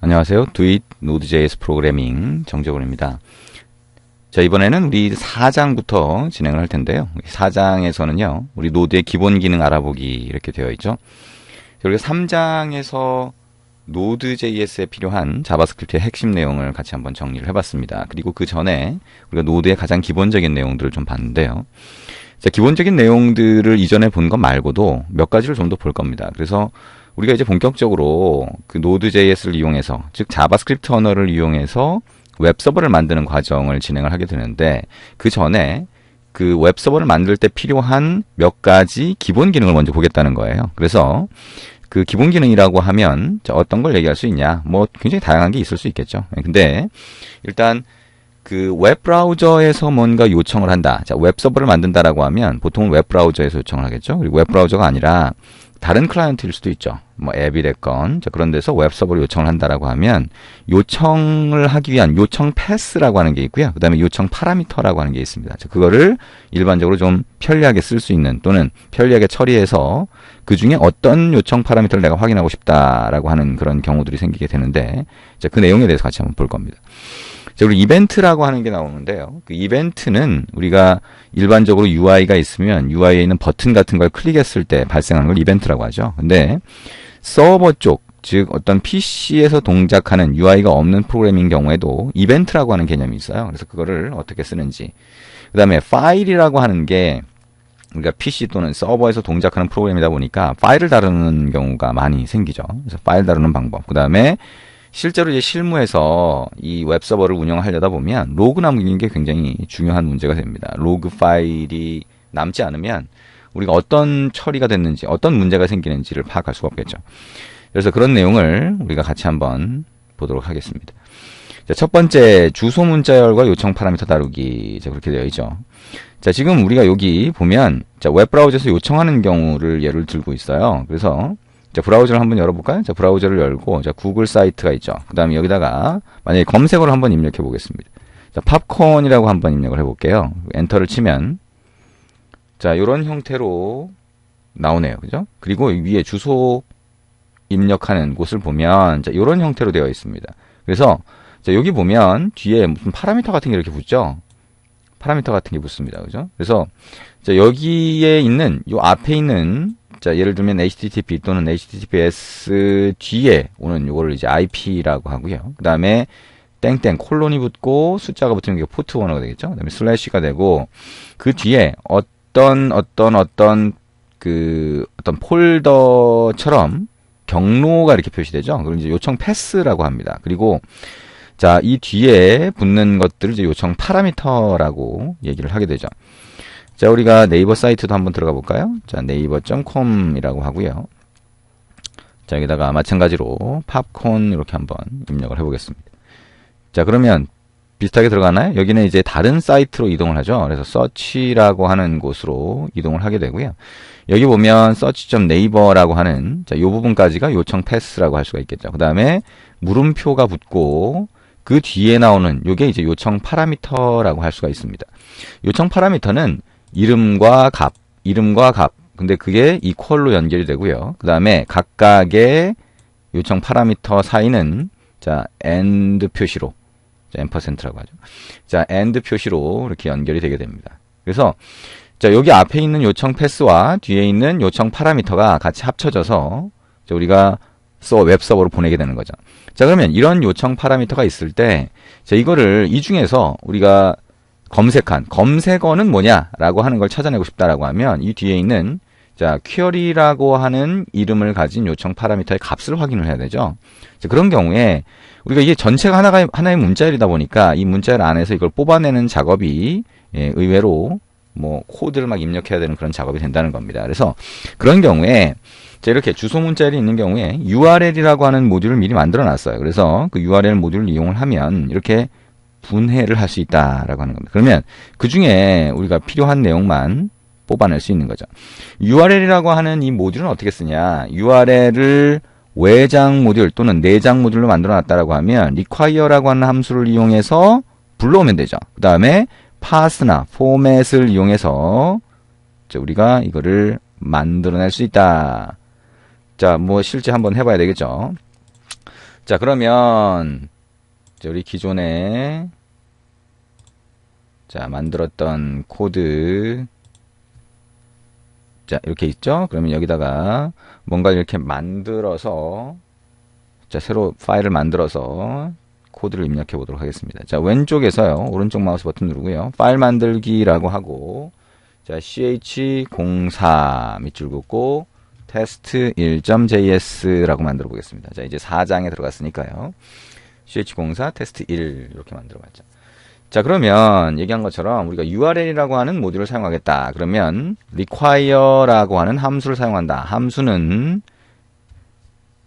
안녕하세요. 도잇 Node.js 프로그래밍 정재훈입니다. 자, 이번에는 우리 4장부터 진행을 할 텐데요. 4장에서는요, 우리 노드의 기본 기능 알아보기 이렇게 되어 있죠. 그리고 3장에서 Node.js에 필요한 자바스크립트의 핵심 내용을 같이 한번 정리를 해봤습니다. 그리고 그 전에 우리가 노드의 가장 기본적인 내용들을 좀 봤는데요. 자, 기본적인 내용들을 이전에 본 것 말고도 몇 가지를 좀 더 볼 겁니다. 그래서 우리가 이제 본격적으로 그 Node.js를 이용해서, 즉 자바스크립트 언어를 이용해서 웹서버를 만드는 과정을 진행을 하게 되는데, 그 전에 그 웹서버를 만들 때 필요한 몇 가지 기본 기능을 먼저 보겠다는 거예요. 그래서 그 기본 기능이라고 하면 어떤 걸 얘기할 수 있냐? 뭐 굉장히 다양한 게 있을 수 있겠죠. 근데 일단 그 웹브라우저에서 뭔가 요청을 한다. 자, 웹서버를 만든다라고 하면 보통은 웹브라우저에서 요청을 하겠죠. 그리고 웹브라우저가 아니라 다른 클라이언트일 수도 있죠. 뭐 앱이 됐건. 자, 그런 데서 웹서버로 요청을 한다라고 하면 요청을 하기 위한 요청 패스라고 하는 게 있고요. 그 다음에 요청 파라미터라고 하는 게 있습니다. 자, 그거를 일반적으로 좀 편리하게 쓸 수 있는 또는 편리하게 처리해서 그 중에 어떤 요청 파라미터를 내가 확인하고 싶다라고 하는 그런 경우들이 생기게 되는데, 자, 그 내용에 대해서 같이 한번 볼 겁니다. 자, 우리 이벤트라고 하는 게 나오는데요. 그 이벤트는 우리가 일반적으로 UI가 있으면 UI에 있는 버튼 같은 걸 클릭했을 때 발생하는 걸 이벤트라고 하죠. 근데 서버 쪽, 즉 어떤 PC에서 동작하는 UI가 없는 프로그램인 경우에도 이벤트라고 하는 개념이 있어요. 그래서 그거를 어떻게 쓰는지. 그 다음에 파일이라고 하는 게 우리가 PC 또는 서버에서 동작하는 프로그램이다 보니까 파일을 다루는 경우가 많이 생기죠. 그래서 파일 다루는 방법. 그 다음에 실제로 이제 실무에서 이 웹서버를 운영하려다 보면 로그 남기는 게 굉장히 중요한 문제가 됩니다. 로그 파일이 남지 않으면 우리가 어떤 처리가 됐는지, 어떤 문제가 생기는지를 파악할 수가 없겠죠. 그래서 그런 내용을 우리가 같이 한번 보도록 하겠습니다. 자, 첫 번째, 주소 문자열과 요청 파라미터 다루기. 자, 그렇게 되어 있죠. 자, 지금 우리가 여기 보면, 자, 웹브라우저에서 요청하는 경우를 예를 들고 있어요. 그래서 자, 브라우저를 한번 열어볼까요? 자, 브라우저를 열고, 자, 구글 사이트가 있죠. 그 다음에 여기다가, 만약에 검색어를 한번 입력해 보겠습니다. 자, 팝콘이라고 한번 입력을 해볼게요. 엔터를 치면, 자, 요런 형태로 나오네요. 그죠? 그리고 위에 주소 입력하는 곳을 보면, 자, 요런 형태로 되어 있습니다. 그래서, 자, 여기 보면, 뒤에 무슨 파라미터 같은 게 이렇게 붙죠? 파라미터 같은 게 붙습니다. 그죠? 그래서, 자, 여기에 있는, 요 앞에 있는, 자, 예를 들면 HTTP 또는 HTTPS 뒤에 오는 요거를 이제 IP라고 하고요. 그 다음에 땡땡 콜론이 붙고 숫자가 붙으면 이게 포트 원어가 되겠죠. 그 다음에 슬래시가 되고 그 뒤에 어떤 폴더처럼 경로가 이렇게 표시되죠. 그걸 이제 요청 패스라고 합니다. 그리고 자, 이 뒤에 붙는 것들을 이제 요청 파라미터라고 얘기를 하게 되죠. 자, 우리가 네이버 사이트도 한번 들어가 볼까요? 자, 네이버.com이라고 하고요. 자, 여기다가 마찬가지로 팝콘 이렇게 한번 입력을 해보겠습니다. 자, 그러면 비슷하게 들어가나요? 여기는 이제 다른 사이트로 이동을 하죠. 그래서 서치라고 하는 곳으로 이동을 하게 되고요. 여기 보면 search.naver라고 하는 자, 요 부분까지가 요청 패스라고 할 수가 있겠죠. 그 다음에 물음표가 붙고 그 뒤에 나오는 요게 이제 요청 파라미터라고 할 수가 있습니다. 요청 파라미터는 이름과 값. 근데 그게 이퀄로 연결이 되고요. 그 다음에 각각의 요청 파라미터 사이는 자, AND 표시로, 자, %라고 하죠. 자, AND 표시로 이렇게 연결이 되게 됩니다. 그래서 자, 여기 앞에 있는 요청 패스와 뒤에 있는 요청 파라미터가 같이 합쳐져서 자, 우리가 웹서버로 보내게 되는 거죠. 자, 그러면 이런 요청 파라미터가 있을 때 자, 이거를 이 중에서 우리가 검색어는 뭐냐라고 하는 걸 찾아내고 싶다라고 하면 이 뒤에 있는 자, 퀘리라고 하는 이름을 가진 요청 파라미터의 값을 확인을 해야 되죠. 자, 그런 경우에 우리가 이게 전체가 하나의 문자열이다 보니까 이 문자열 안에서 이걸 뽑아내는 작업이 의외로 뭐 코드를 막 입력해야 되는 그런 작업이 된다는 겁니다. 그래서 그런 경우에 자, 이렇게 주소 문자열이 있는 경우에 URL이라고 하는 모듈을 미리 만들어 놨어요. 그래서 그 URL 모듈을 이용을 하면 이렇게 분해를 할 수 있다라고 하는 겁니다. 그러면 그 중에 우리가 필요한 내용만 뽑아낼 수 있는 거죠. URL이라고 하는 이 모듈은 어떻게 쓰냐? URL을 외장 모듈 또는 내장 모듈로 만들어 놨다라고 하면 require라고 하는 함수를 이용해서 불러오면 되죠. 그 다음에 pars나 format을 이용해서 우리가 이거를 만들어낼 수 있다. 자, 뭐 실제 한번 해봐야 되겠죠. 자, 그러면 이제 우리 기존에 자, 만들었던 코드 자, 이렇게 있죠? 그러면 여기다가 뭔가 이렇게 만들어서 자, 새로 파일을 만들어서 코드를 입력해 보도록 하겠습니다. 자, 왼쪽에서요. 오른쪽 마우스 버튼 누르고요. 파일 만들기라고 하고 자, ch04 밑줄 긋고 test1.js라고 만들어 보겠습니다. 자, 이제 4장에 들어갔으니까요. ch04 test1 이렇게 만들어 봤죠. 자, 그러면 얘기한 것처럼 우리가 URL이라고 하는 모듈을 사용하겠다. 그러면 require라고 하는 함수를 사용한다. 함수는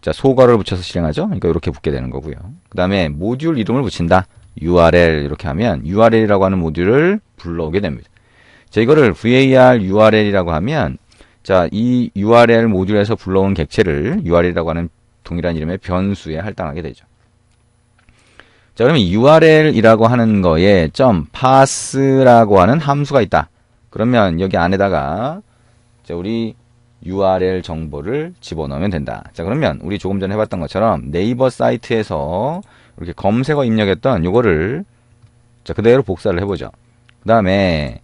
자, 소괄호를 붙여서 실행하죠. 그러니까 이렇게 붙게 되는 거고요. 그 다음에 모듈 이름을 붙인다. URL 이렇게 하면 URL이라고 하는 모듈을 불러오게 됩니다. 자, 이거를 var URL이라고 하면 자, 이 URL 모듈에서 불러온 객체를 URL이라고 하는 동일한 이름의 변수에 할당하게 되죠. 자, 그러면 URL이라고 하는 거에 .parse라고 하는 함수가 있다. 그러면 여기 안에다가 자, 우리 URL 정보를 집어넣으면 된다. 자, 그러면 우리 조금 전에 해봤던 것처럼 네이버 사이트에서 이렇게 검색어 입력했던 요거를 자, 그대로 복사를 해보죠. 그 다음에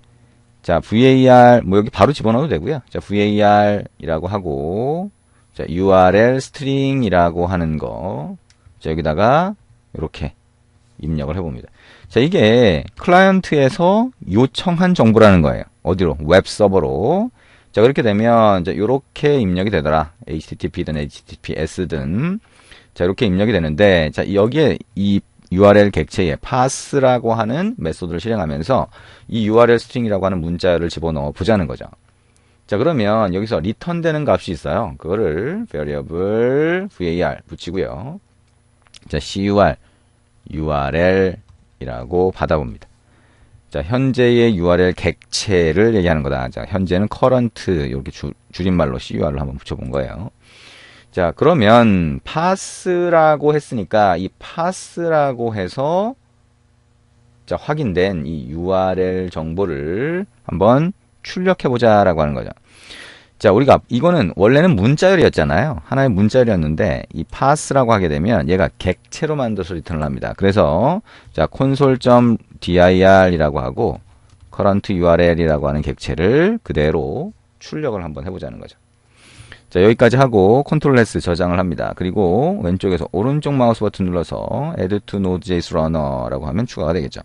자, var 뭐 여기 바로 집어넣어도 되고요. 자, var이라고 하고 자, URL string이라고 하는 거 자, 여기다가 이렇게 입력을 해봅니다. 자, 이게 클라이언트에서 요청한 정보라는 거예요. 어디로? 웹 서버로. 자, 그렇게 되면 자, 요렇게 입력이 되더라. http든 https든 자, 이렇게 입력이 되는데 자, 여기에 이 URL 객체에 parse라고 하는 메소드를 실행하면서 이 URL 스트링이라고 하는 문자를 집어넣어 보자는 거죠. 자, 그러면 여기서 return 되는 값이 있어요. 그거를 variable var 붙이고요. 자, cur URL이라고 받아봅니다. 자, 현재의 URL 객체를 얘기하는 거다. 자, 현재는 current 이렇게 줄임말로 cur을 한번 붙여본 거예요. 자, 그러면 parse라고 했으니까 이 parse라고 해서 자, 확인된 이 URL 정보를 한번 출력해 보자라고 하는 거죠. 자, 우리가 이거는 원래는 문자열이었잖아요. 하나의 문자열이었는데 이 parse라고 하게 되면 얘가 객체로 만들어서 리턴을 합니다. 그래서 자, console.dir이라고 하고 current URL이라고 하는 객체를 그대로 출력을 한번 해보자는 거죠. 자, 여기까지 하고 컨트롤 S 저장을 합니다. 그리고 왼쪽에서 오른쪽 마우스 버튼 눌러서 add to node.js runner라고 하면 추가가 되겠죠.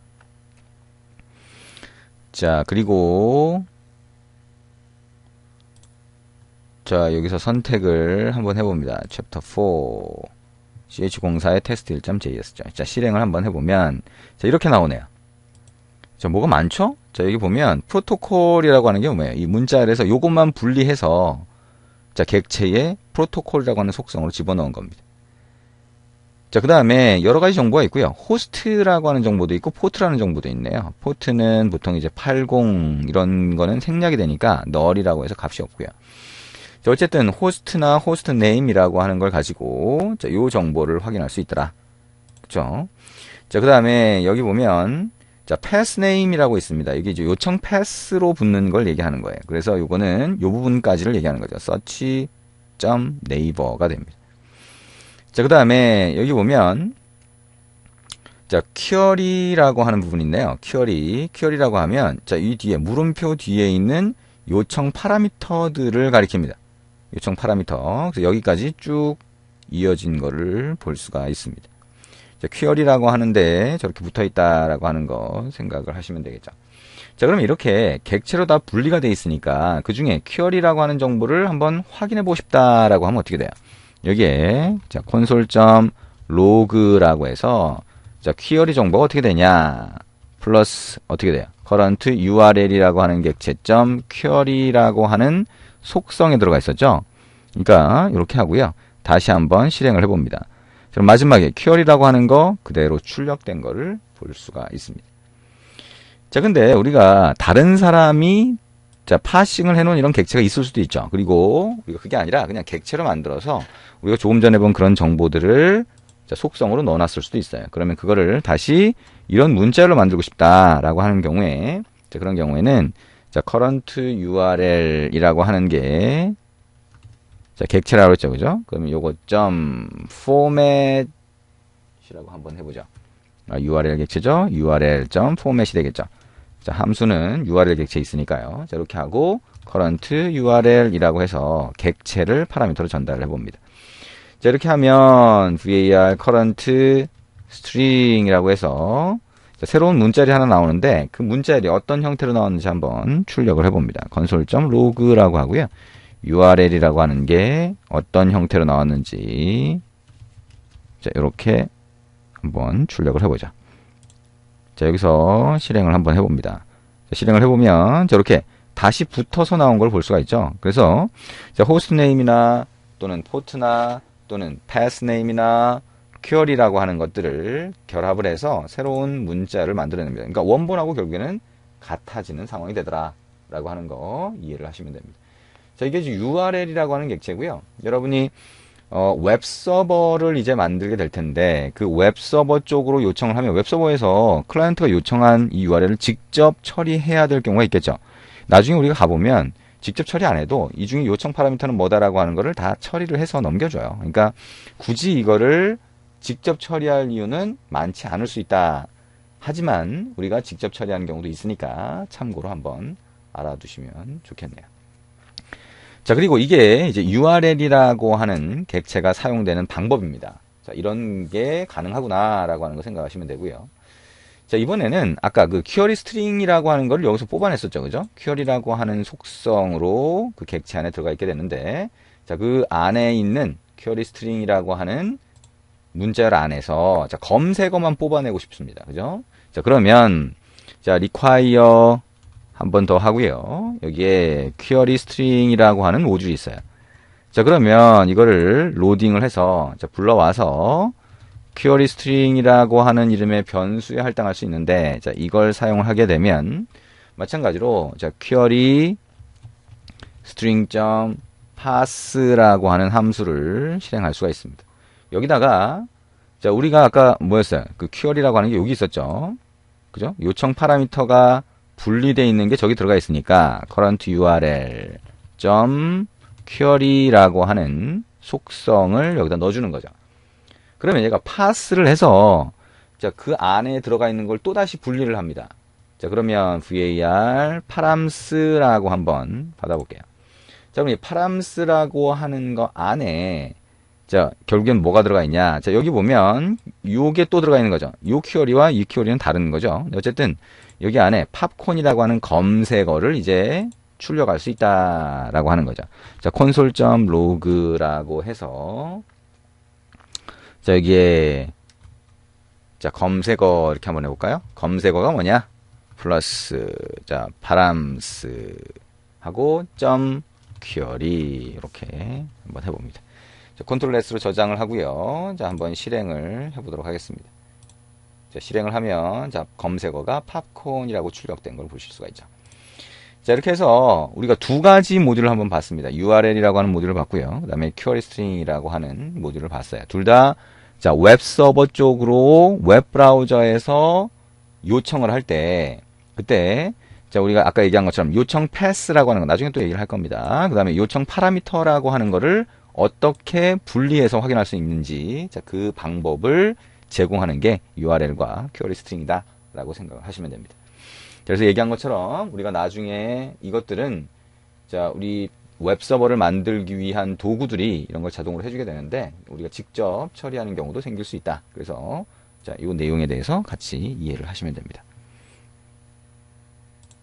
자, 그리고 자, 여기서 선택을 한번 해봅니다. 챕터 4 ch04의 test 1.js죠. 자, 실행을 한번 해보면 자, 이렇게 나오네요. 자, 뭐가 많죠? 자, 여기 보면 프로토콜이라고 하는 게 뭐예요? 이 문자열에서 요것만 분리해서 자, 객체에 프로토콜이라고 하는 속성으로 집어넣은 겁니다. 자, 그 다음에 여러 가지 정보가 있고요. 호스트라고 하는 정보도 있고 포트라는 정보도 있네요. 포트는 보통 이제 80 이런 거는 생략이 되니까 null이라고 해서 값이 없고요. 자, 어쨌든 호스트나 호스트 네임이라고 하는 걸 가지고 자, 요 정보를 확인할 수 있더라. 그쵸? 자, 그 다음에 여기 보면 자, pass name이라고 있습니다. 이게 이제 요청 패스로 붙는 걸 얘기하는 거예요. 그래서 요거는 요 부분까지를 얘기하는 거죠. search.neighbor가 됩니다. 자, 그 다음에 여기 보면 자, query라고 하는 부분이 있네요. query라고 하면 자, 이 뒤에 물음표 뒤에 있는 요청 파라미터들을 가리킵니다. 요청 파라미터. 그래서 여기까지 쭉 이어진 거를 볼 수가 있습니다. 자, query라고 하는데 저렇게 붙어 있다라고 하는 거 생각을 하시면 되겠죠. 자, 그러면 이렇게 객체로 다 분리가 돼 있으니까 그 중에 query라고 하는 정보를 한번 확인해 보고 싶다라고 하면 어떻게 돼요? 여기에 자, console.log라고 해서 자, query 정보가 어떻게 되냐? 플러스 어떻게 돼요? current URL이라고 하는 객체.query라고 하는 속성에 들어가 있었죠. 그러니까 이렇게 하고요. 다시 한번 실행을 해봅니다. 그럼 마지막에 query라고 하는 거 그대로 출력된 거를 볼 수가 있습니다. 자, 근데 우리가 다른 사람이 자, 파싱을 해놓은 이런 객체가 있을 수도 있죠. 그리고 우리가 그게 아니라 그냥 객체로 만들어서 우리가 조금 전에 본 그런 정보들을 자, 속성으로 넣어놨을 수도 있어요. 그러면 그거를 다시 이런 문자열로 만들고 싶다라고 하는 경우에 자, 그런 경우에는 자, current URL이라고 하는 게 자, 객체라고 했죠. 그죠? 그러면 요거 format 이라고 한번 해보죠. URL 객체죠. URL.format이 되겠죠. 자, 함수는 URL 객체 있으니까요. 자, 이렇게 하고 current URL이라고 해서 객체를 파라미터로 전달을 해봅니다. 자, 이렇게 하면 var current string이라고 해서 자, 새로운 문자리 하나 나오는데 그 문자리 어떤 형태로 나왔는지 한번 출력을 해봅니다. console.log라고 하고요. URL이라고 하는 게 어떤 형태로 나왔는지 자, 이렇게 한번 출력을 해보죠. 자, 여기서 실행을 한번 해봅니다. 자, 실행을 해보면 저렇게 다시 붙어서 나온 걸 볼 수가 있죠. 그래서 자, 호스트 네임이나 또는 포트나 또는 패스 네임이나 퀘어리라고 하는 것들을 결합을 해서 새로운 문자를 만들어냅니다. 그러니까 원본하고 결국에는 같아지는 상황이 되더라 라고 하는 거 이해를 하시면 됩니다. 자, 이게 URL이라고 하는 객체고요. 여러분이 웹서버를 이제 만들게 될 텐데 그 웹서버 쪽으로 요청을 하면 웹서버에서 클라이언트가 요청한 이 URL을 직접 처리해야 될 경우가 있겠죠. 나중에 우리가 가보면 직접 처리 안 해도 이 중에 요청 파라미터는 뭐다라고 하는 거를 다 처리를 해서 넘겨줘요. 그러니까 굳이 이거를 직접 처리할 이유는 많지 않을 수 있다. 하지만 우리가 직접 처리하는 경우도 있으니까 참고로 한번 알아두시면 좋겠네요. 자, 그리고 이게 이제 URL이라고 하는 객체가 사용되는 방법입니다. 자, 이런 게 가능하구나라고 하는 거 생각하시면 되고요. 자, 이번에는 아까 그 퀘어리 스트링이라고 하는 걸 여기서 뽑아냈었죠. 그죠? 퀘어리라고 하는 속성으로 그 객체 안에 들어가 있게 됐는데, 자, 그 안에 있는 퀘어리 스트링이라고 하는 문자열 안에서 자, 검색어만 뽑아내고 싶습니다. 그죠? 자, 그러면 자, require 한 번 더 하고요. 여기에 퀘어리 스트링이라고 하는 모듈이 있어요. 자, 그러면 이거를 로딩을 해서 자, 불러와서 퀘어리 스트링이라고 하는 이름의 변수에 할당할 수 있는데 자, 이걸 사용을 하게 되면 마찬가지로 자, 퀘어리 string.parse라고 하는 함수를 실행할 수가 있습니다. 여기다가 자, 우리가 아까 뭐였어요? 그 퀘어리라고 하는 게 여기 있었죠. 그죠? 요청 파라미터가 분리되어 있는 게 저기 들어가 있으니까 current URL query라고 하는 속성을 여기다 넣어주는 거죠. 그러면 얘가 parse를 해서 자, 그 안에 들어가 있는 걸 또다시 분리를 합니다. 자, 그러면 var params,라고 한번 받아볼게요. 자, 그럼 이 params라고 하는 거 안에 자, 결국엔 뭐가 들어가 있냐? 자, 여기 보면 요게 또 들어가 있는 거죠. 요 퀘어리와 이 퀘어리는 다른 거죠. 어쨌든 여기 안에 팝콘이라고 하는 검색어를 이제 출력할 수 있다라고 하는 거죠. 자, console.log라고 해서 자, 여기에 자, 검색어 이렇게 한번 해볼까요? 검색어가 뭐냐? 플러스 자, params 하고 .query 이렇게 한번 해봅니다. 자, 컨트롤 S로 저장을 하고요. 자, 한번 실행을 해보도록 하겠습니다. 자, 실행을 하면 자, 검색어가 팝콘이라고 출력된 걸 보실 수가 있죠. 자, 이렇게 해서 우리가 두 가지 모듈을 한번 봤습니다. URL이라고 하는 모듈을 봤고요. 그 다음에 퀘어리 스트링이라고 하는 모듈을 봤어요. 둘 다 자, 웹서버 쪽으로 웹브라우저에서 요청을 할 때 그때 자, 우리가 아까 얘기한 것처럼 요청 패스라고 하는 거 나중에 또 얘기를 할 겁니다. 그 다음에 요청 파라미터라고 하는 거를 어떻게 분리해서 확인할 수 있는지 자, 그 방법을 제공하는 게 URL과 퀘어리 스트링이다 라고 생각을 하시면 됩니다. 그래서 얘기한 것처럼 우리가 나중에 이것들은 자, 우리 웹서버를 만들기 위한 도구들이 이런 걸 자동으로 해주게 되는데 우리가 직접 처리하는 경우도 생길 수 있다. 그래서 자, 이 내용에 대해서 같이 이해를 하시면 됩니다.